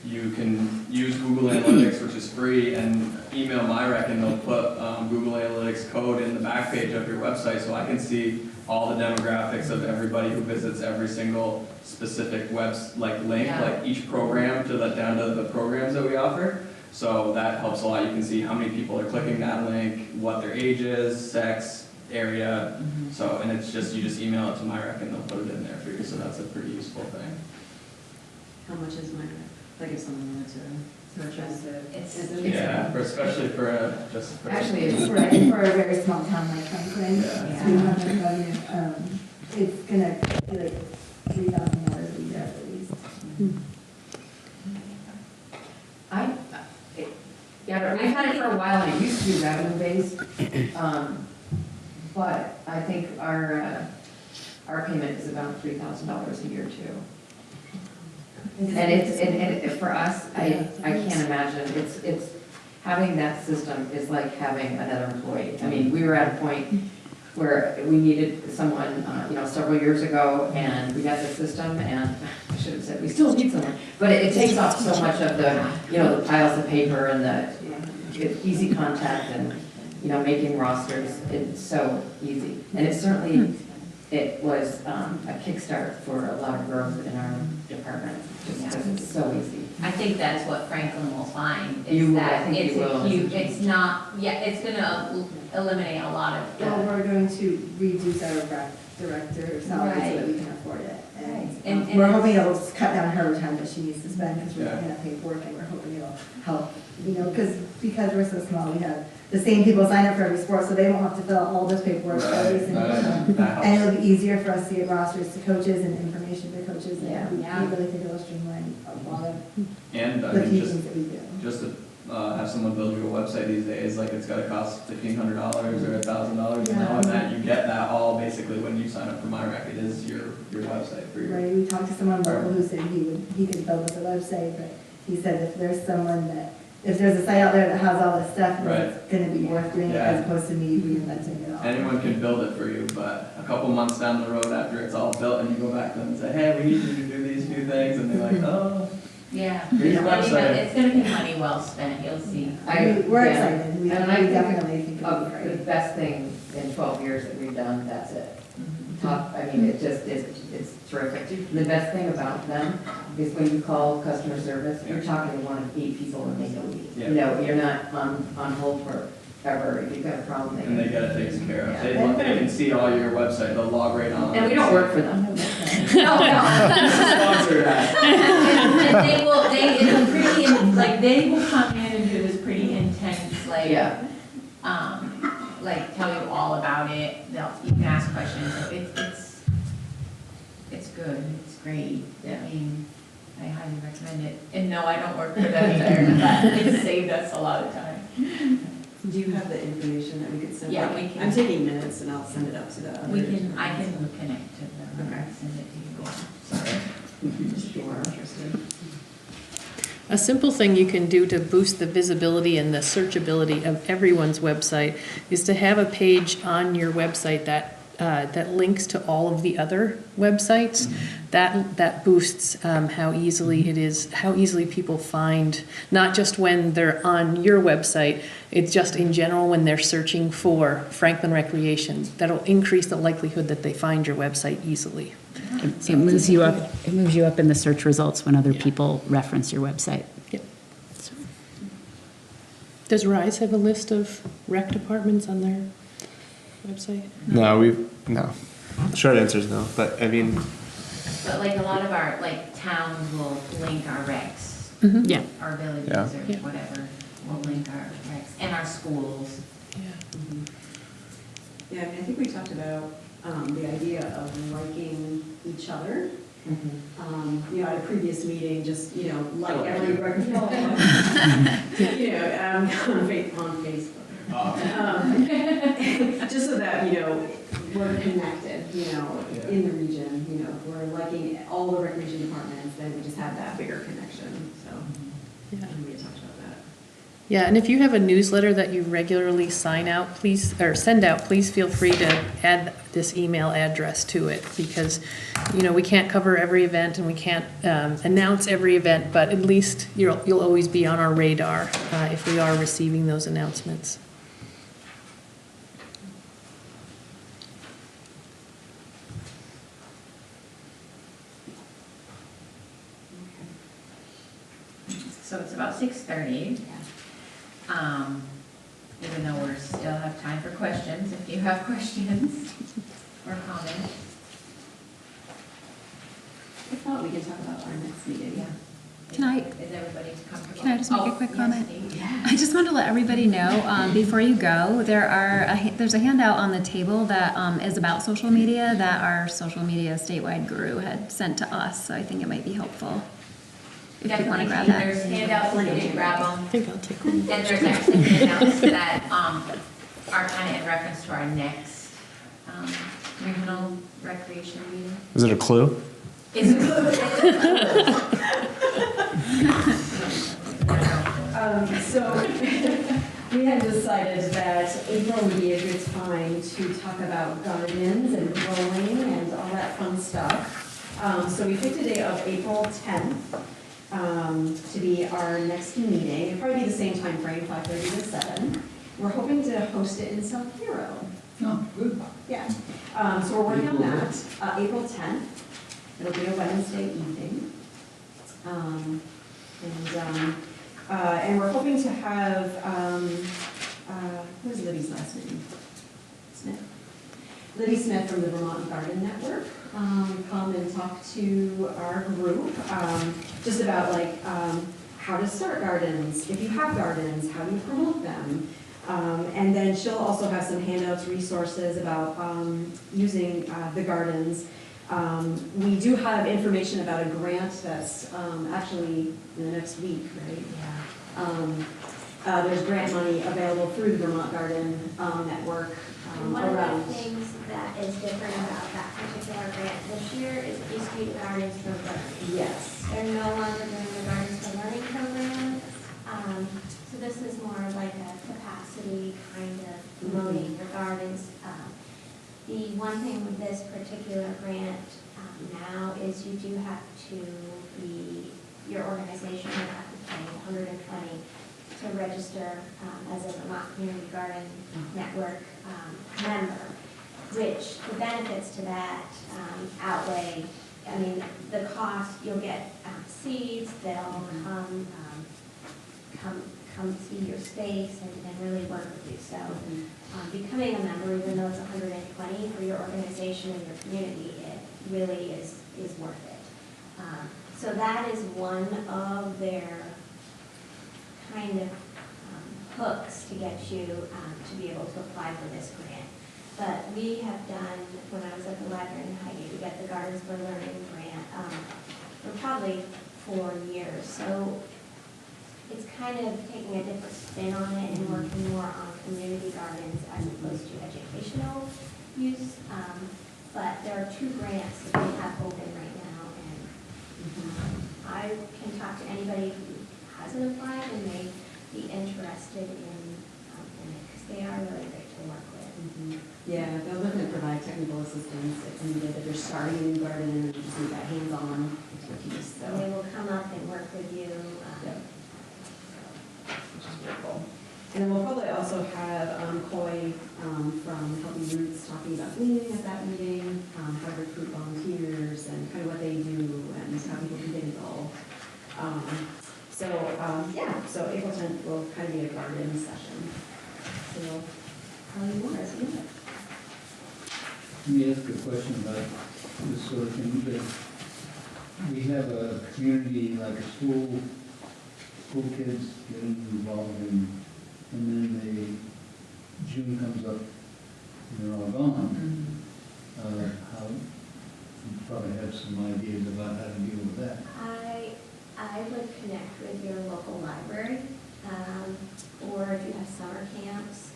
you can use Google Analytics, which is free, and email MyRec, and they'll put Google Analytics code in the back page of your website, so I can see all the demographics of everybody who visits every single specific link, Yeah. like each program down to the programs that we offer. So that helps a lot. You can see how many people are clicking that link, what their age is, sex, area. Mm-hmm. So, and it's just, you just email it to MyRec and they'll put it in there for you. So that's a pretty useful thing. How much is my rec? Like if someone wanted to purchase it? Yeah, especially for Actually, it's for a very small town like Franklin, Yeah. 200 revenue, it's gonna be like $3,000 a year at least. Yeah, we've had it for a while, and it used to be revenue-based, but I think our payment is about $3,000 a year too. And it's for us, I can't imagine, it's, having that system is like having another employee. I mean, we were at a point where we needed someone, several years ago, and we got the system, and I should have said, we still need someone, but it takes off so much of the, the piles of paper and the easy contact and, making rosters, it's so easy. And it was a kickstart for a lot of growth in our department, just because it's so easy. I think that's what Franklin will find, You is will, that I think it's you a will. huge, it's gonna eliminate a lot of Well, the. we're going to reduce our rec director salary so that we can afford it. Right. And And we're it's- hoping it'll cut down her time that she needs to spend because we're Yeah. looking at paperwork, and we're hoping it'll help, because we're so small, we have the same people sign up for every sport, so they won't have to fill out all this paperwork every single time. That And helps. it'll be easier for us to get rosters to coaches and information to coaches, Yeah. and we Yeah. really think it'll streamline a lot of And I the mean, key just things that we do. to have someone build you a website these days, like it's gotta cost $1,500 or $1,000 now, and that you get that all basically when you sign up for MyRec. It is your website for your. Right, we talked to someone local who said he could build us a website, but he said if there's if there's a site out there that has all this stuff, then it's gonna be worth doing it Yeah. as opposed to me reinventing it all. Anyone can build it for you, but a couple months down the road after it's all built and you go back to them and say, hey, we need you to do these new things, and they're like, oh, Yeah. Great website. It's gonna be money well spent, you'll see. We're excited. We And I definitely think it'll be Of great. the best thing in 12 years that we've done, that's it. Mm-hmm. Top, I mean, it just is, it's terrific. And the best thing about them is when you call customer service, you're talking to one of 8 people and they know you. Yeah. You know, you're not on hold forever. If you've got a problem, And they get it taken care of. Yeah. They can see all your website, they'll log right on. And we don't work for them. No. Sponsor that. And they will, it's a pretty, like, they will come in and do this pretty intense, like, Yeah. like, tell you all about it, you can ask questions, so it's good, it's great. Yeah. I mean, I highly recommend it, and no, I don't work for them either, but it saved us a lot of time. Do you have the information that we could send? Yeah, Like, we can. I'm taking minutes and I'll send it up to the others. I can connect to them, and send it to you, sorry. Just people are interested. A simple thing you can do to boost the visibility and the searchability of everyone's website is to have a page on your website that links to all of the other websites. That boosts how easily people find, not just when they're on your website, it's just in general when they're searching for Franklin Recreation. That'll increase the likelihood that they find your website easily. It moves you up. It moves you up in the search results when other people reference your website. Yep. Does RISE have a list of rec departments on their website? No. Short answer is no, but I mean, But like a lot of our, like, towns will link our recs, Yeah. our villages Yeah. or whatever, will link our recs, and our schools. Yeah, I mean, I think we talked about the idea of liking each other. At a previous meeting, just, like every record, on Facebook. Just so that, we're connected, in the region, if we're liking all the recreation departments, then we just have that bigger connection, so. Yeah. And we had talked about that. Yeah, and if you have a newsletter that you regularly send out, please feel free to add this email address to it, because, we can't cover every event and we can't announce every event, but at least you'll always be on our radar if we are receiving those announcements. So it's about 6:30. Even though we still have time for questions, if you have questions or comments. If not, we can talk about our next meeting. Yeah. Can I- Is everybody comfortable? Can I just make a Oh, quick yes, comment? Dee. I just wanted to let everybody know, before you go, there's a handout on the table that is about social media that our social media statewide guru had sent to us, so I think it might be helpful. If you want to grab that. There's handouts, you can grab them. I think I'll take one. And there's actually handouts that are kind of in reference to our next regional recreation meeting. is it a clue? It's a clue. So we had decided that April would be a good time to talk about gardens and growing and all that fun stuff. So we picked a date of April 10th to be our next meeting. It'll probably be the same time frame, 5:30 to 7. We're hoping to host it in South Hero. Oh, good. Yeah. So we're working on that. April 10th. It'll be a Wednesday evening. And we're hoping to have, what is Libby's last name? Smith? Libby Smith from the Vermont Garden Network come and talk to our group just about how to start gardens. If you have gardens, how do you promote them? And then she'll also have some handouts, resources about using the gardens. We do have information about a grant that's actually in the next week, right? Yeah. There's grant money available through the Vermont Garden Network One of around. the things that is different about that particular grant this year is it used to be the Gardens for Learning. Yes. They're no longer doing the Gardens for Learning program. So this is more like a capacity kind of promoting your gardens. The one thing with this particular grant now is you do have to be your organization would have to pay $120 to register as a Vermont Community Garden Network member, which the benefits to that outweigh, I mean, the cost, you'll get seeds, they'll come see your space and really work with you. So becoming a member, even though it's $120 for your organization and your community, it really is worth it. So that is one of their kind of hooks to get you to be able to apply for this grant. But we have done, when I was at the library in Highgate, we got the Gardens for Learning grant for probably 4 years. So it's kind of taking a different spin on it and working more on community gardens as opposed to educational use. But there are 2 grants that we have open right now, and I can talk to anybody who hasn't applied and may be interested in it, because they are really great to work with. Yeah, they'll definitely provide technical assistance if needed, if you're starting a new garden and you just need that hands-on expertise. So they will come up and work with you. Which is really cool. And then we'll probably also have Coy from Healthy Roots talking about weeding at that meeting, how to recruit volunteers and kind of what they do and how people can get involved. So April 10th will kind of be a garden session. So probably more as you know. Let me ask a question about this sort of thing. We have a community, like a school kids getting involved in, and then June comes up and they're all gone. How, you probably have some ideas about how to deal with that. I would connect with your local library, or if you have summer camps,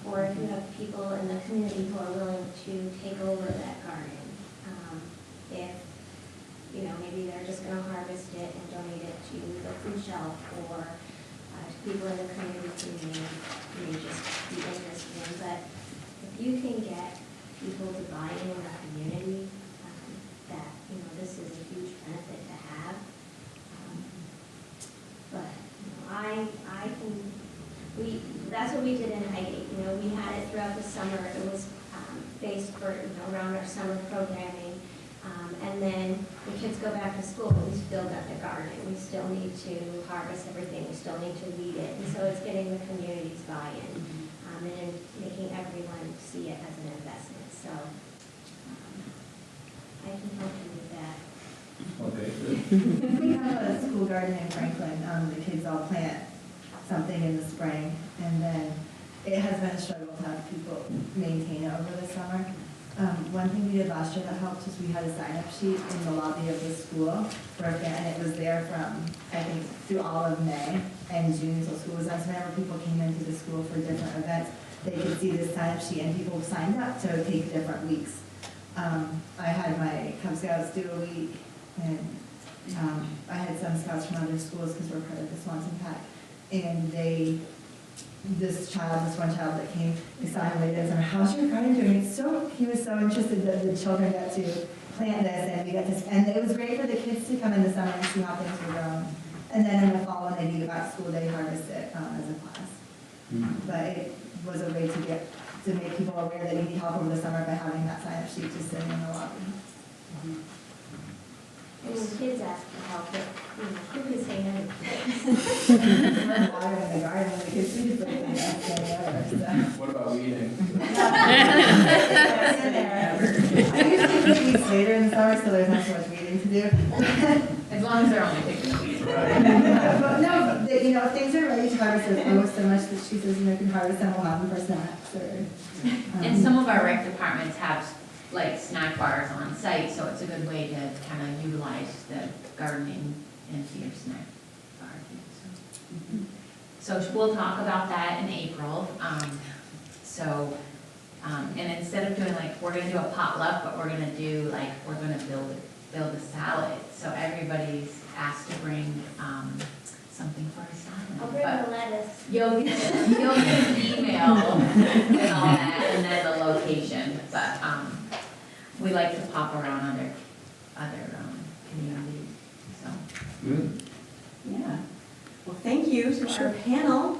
or if you have people in the community who are willing to take over that garden. If, maybe they're just going to harvest it and donate it to the food shelf, or to people in the community who may just be interested in. But if you can get people to buy in the community, that, this is a huge benefit to have. That's what we did in Highgate. We had it throughout the summer. It was based for, around our summer programming. And then the kids go back to school, but we still got the garden. We still need to harvest everything. We still need to weed it. And so it's getting the community's buy-in and making everyone see it as an investment. So I can help you with that. Okay, good. We have a school garden in Franklin. The kids all plant something in the spring, and then it has been a struggle to have people maintain it over the summer. One thing we did last year that helped was we had a sign-up sheet in the lobby of the school for a grant, and it was there from, I think, through all of May and June until school was done. So whenever people came into the school for different events, they could see this sign-up sheet, and people signed up to take different weeks. I had my Cub Scouts do a week, and I had some scouts from other schools because we're part of the Swanson Pack, and this one child that came, they saw him later and said, "How's your garden doing?" He was so interested that the children got to plant this, and we got to, and it was great for the kids to come in the summer and see how things were growing. And then in the fall, when they do get back to school, they harvest it as a class. But it was a way to make people aware that you need help over the summer by having that sign-up sheet just sitting in the lobby. And when kids ask for help, who can say no? Water in the garden, the kids do it. What about weeding? I usually keep weeds later in the summer, so there's not so much weeding to do. As long as they're only picking the weeds. But no, if things are ready to harvest, there's always so much that she says, you can harvest them, we'll have them for snacks or. And some of our rec departments have like snack bars on site, so it's a good way to kind of utilize the gardening into your snack bar. So we'll talk about that in April. And instead of doing we're gonna do a potluck, but we're gonna do we're gonna build a salad. So everybody's asked to bring something for a salad. I'll bring the lettuce. You'll get an email and all that, and then the location. But we like to pop around other communities. So Good. Yeah. Well, thank you to our panel.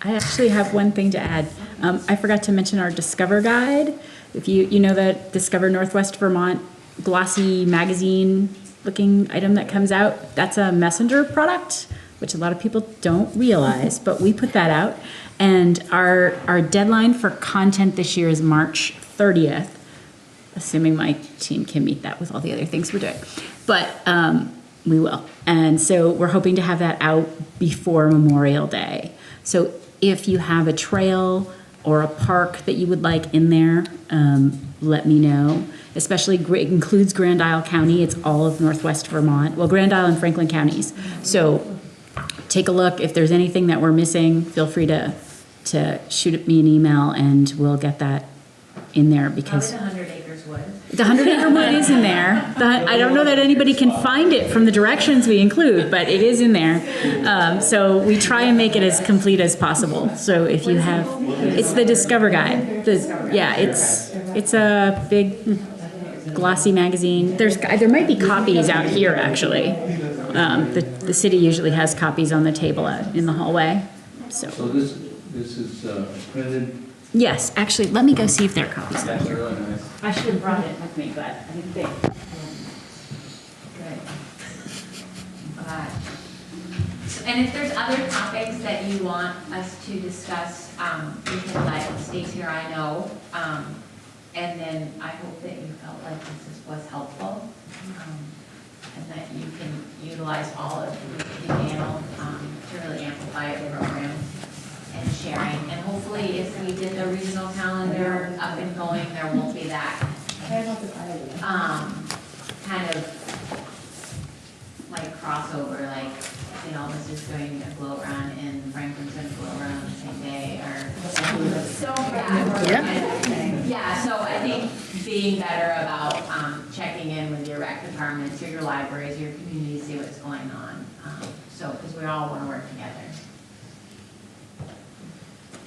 I actually have one thing to add. I forgot to mention our Discover Guide. If you know that Discover Northwest Vermont glossy magazine looking item that comes out, that's a messenger product, which a lot of people don't realize, but we put that out. And our deadline for content this year is March 30th, assuming my team can meet that with all the other things we're doing. But we will. And so we're hoping to have that out before Memorial Day. So if you have a trail or a park that you would like in there, let me know. Especially, it includes Grand Isle County. It's all of Northwest Vermont. Well, Grand Isle and Franklin counties. So take a look. If there's anything that we're missing, feel free to shoot me an email and we'll get that in there because Probably the 100 Acres Wood. the 100 Acre Wood is in there. I don't know that anybody can find it from the directions we include, but it is in there. So we try and make it as complete as possible. So if you have, it's the Discover Guide. It's a big glossy magazine. There might be copies out here actually. The city usually has copies on the table in the hallway. So this is printed. Yes, actually, let me go see if there are copies out That's here. really nice. I should have brought it with me, but I didn't think. Good. And if there's other topics that you want us to discuss, you can let Stacy or I know. And then I hope that you felt like this was helpful. And that you can utilize all of the panel to really amplify the program and sharing. And hopefully if we did the regional calendar up and going, there won't be that kind of like crossover, like St. Albans is doing a glow run and Franklin's doing a glow run on the same day, or so yeah. So I think being better about checking in with your rec departments, your libraries, your community, see what's going on. So because we all want to work together.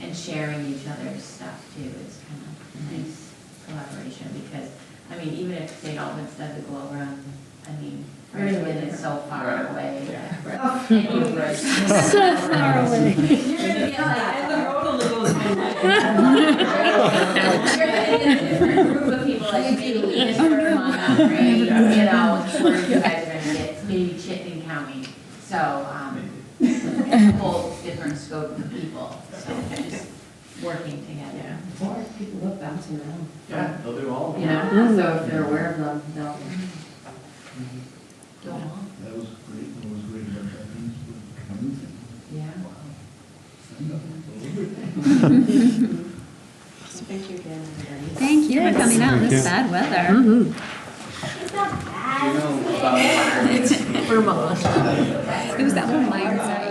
And sharing each other's stuff too is kind of a nice collaboration because, I mean, even if St. Albans does a glow run, I mean, Franklin is so far away. And you So far away. You're going to get like, the road a little You're going to get a different group of people, like maybe Eastern Vermont Boundary, you know, where you guys are going to get maybe Chittenden County. So, it's a whole different scope of people. So just working together. Or people look bouncing around. Yeah, they'll do all of them. You know, so if they're aware of them, they'll go along. That was great. That was great about that. Yeah. Thank you again, everybody. Thank you for coming out in this bad weather. It's not bad. Do you know about Vermont. It was that one line.